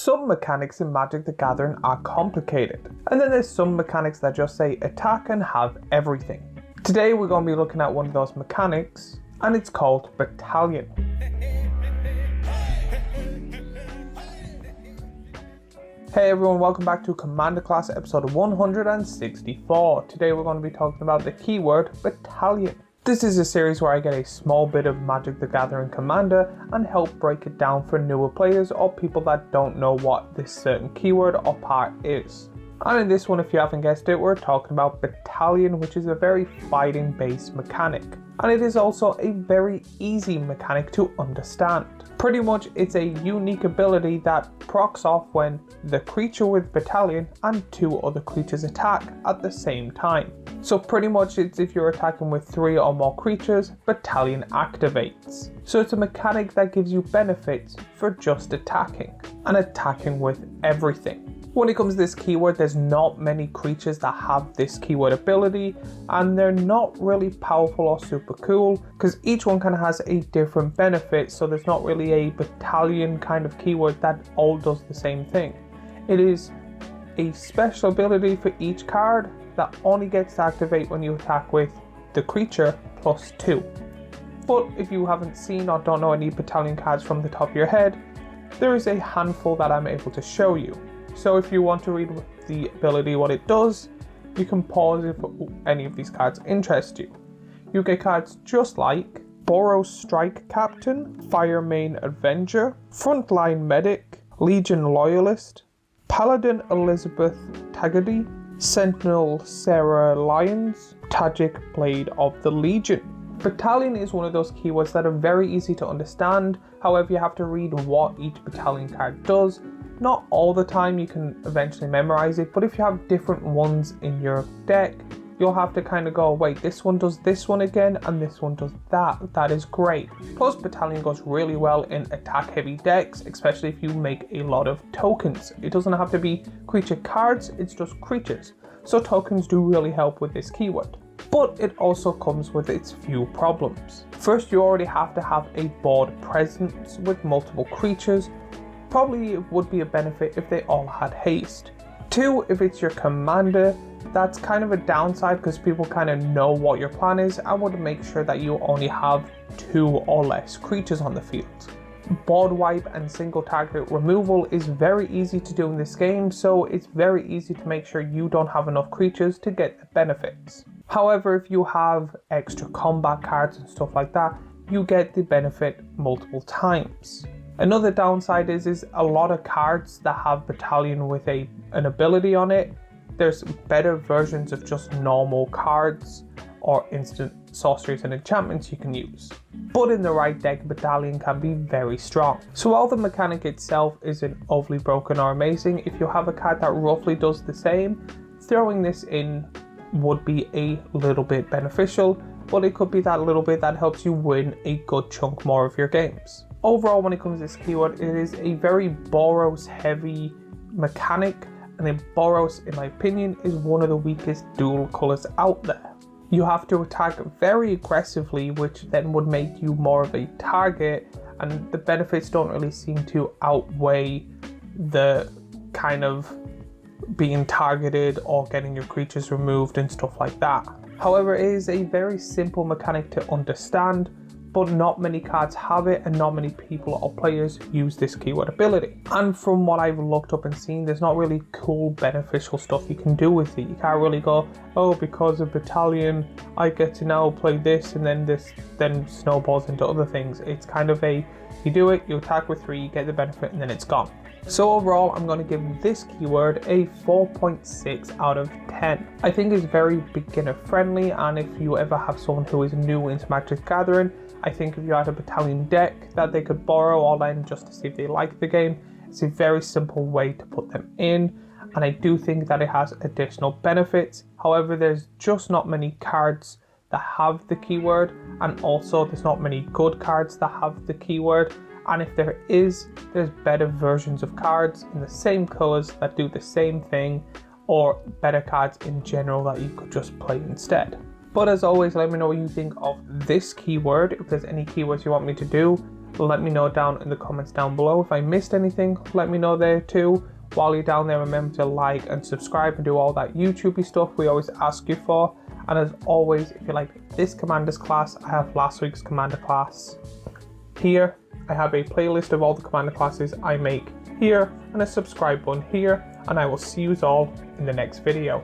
Some mechanics in Magic the Gathering are complicated, and then there's some mechanics that just say attack and have everything. Today we're going to be looking at one of those mechanics, and it's called Battalion. Hey everyone, welcome back to Commander Class episode 164. Today we're going to be talking about the keyword Battalion. This is a series where I get a small bit of Magic the Gathering Commander and help break it down for newer players or people that don't know what this certain keyword or part is. And in this one, if you haven't guessed it, we're talking about Battalion, which is a very fighting based mechanic. And it is also a very easy mechanic to understand. Pretty much it's a unique ability that procs off when the creature with Battalion and two other creatures attack at the same time. So pretty much it's if you're attacking with 3 or more creatures, Battalion activates. So it's a mechanic that gives you benefits for just attacking, and attacking with everything. When it comes to this keyword, there's not many creatures that have this keyword ability, and they're not really powerful or super cool because each one kind of has a different benefit, so there's not really a Battalion kind of keyword that all does the same thing. It is a special ability for each card that only gets to activate when you attack with the creature plus 2. But if you haven't seen or don't know any Battalion cards from the top of your head, there is a handful that I'm able to show you. So if you want to read the ability what it does, you can pause if any of these cards interest you. You get cards just like Boros Strike Captain, Fire Main Avenger, Frontline Medic, Legion Loyalist, Paladin Elizabeth Tagady, Sentinel Sarah Lyons, Tajik Blade of the Legion. Battalion is one of those keywords that are very easy to understand, however you have to read what each Battalion card does. Not all the time you can eventually memorize it, but if you have different ones in your deck, you'll have to kind of go, wait, this one does this one again, and this one does that. That is great. Plus, Battalion goes really well in attack-heavy decks, especially if you make a lot of tokens. It doesn't have to be creature cards, it's just creatures. So tokens do really help with this keyword. But it also comes with its few problems. First, you already have to have a board presence with multiple creatures. Probably it would be a benefit if they all had haste. 2, if it's your commander, that's kind of a downside because people kind of know what your plan is and would make sure that you only have 2 or less creatures on the field. Board wipe and single target removal is very easy to do in this game, so it's very easy to make sure you don't have enough creatures to get the benefits. However, if you have extra combat cards and stuff like that, you get the benefit multiple times. Another downside is a lot of cards that have Battalion with an ability on it. There's better versions of just normal cards or instant sorceries and enchantments you can use. But in the right deck, Battalion can be very strong. So while the mechanic itself isn't overly broken or amazing, if you have a card that roughly does the same, throwing this in would be a little bit beneficial, but it could be that little bit that helps you win a good chunk more of your games. Overall, when it comes to this keyword, it is a very Boros heavy mechanic, and Boros, in my opinion, is one of the weakest dual colors out there. You have to attack very aggressively, which then would make you more of a target, and the benefits don't really seem to outweigh the kind of being targeted or getting your creatures removed and stuff like that. However, it is a very simple mechanic to understand, but not many cards have it and not many people or players use this keyword ability. And from what I've looked up and seen, there's not really cool beneficial stuff you can do with it. You can't really go, oh, because of Battalion I get to now play this, and then this then snowballs into other things. It's kind of a, you do it, you attack with 3, you get the benefit, and then it's gone. So overall, I'm going to give this keyword a 4.6 out of 10. I think it's very beginner friendly, and if you ever have someone who is new into Magic the Gathering, I think if you had a Battalion deck that they could borrow or lend just to see if they like the game, it's a very simple way to put them in, and I do think that it has additional benefits. However, there's just not many cards that have the keyword, and also there's not many good cards that have the keyword. And if there is, there's better versions of cards in the same colors that do the same thing, or better cards in general that you could just play instead. But as always, let me know what you think of this keyword. If there's any keywords you want me to do, let me know down in the comments down below. If I missed anything, let me know there too. While you're down there, remember to like and subscribe and do all that YouTubey stuff we always ask you for. And as always, if you like this Commander's class, I have last week's Commander class here. I have a playlist of all the Commander classes I make here and a subscribe button here, and I will see you all in the next video.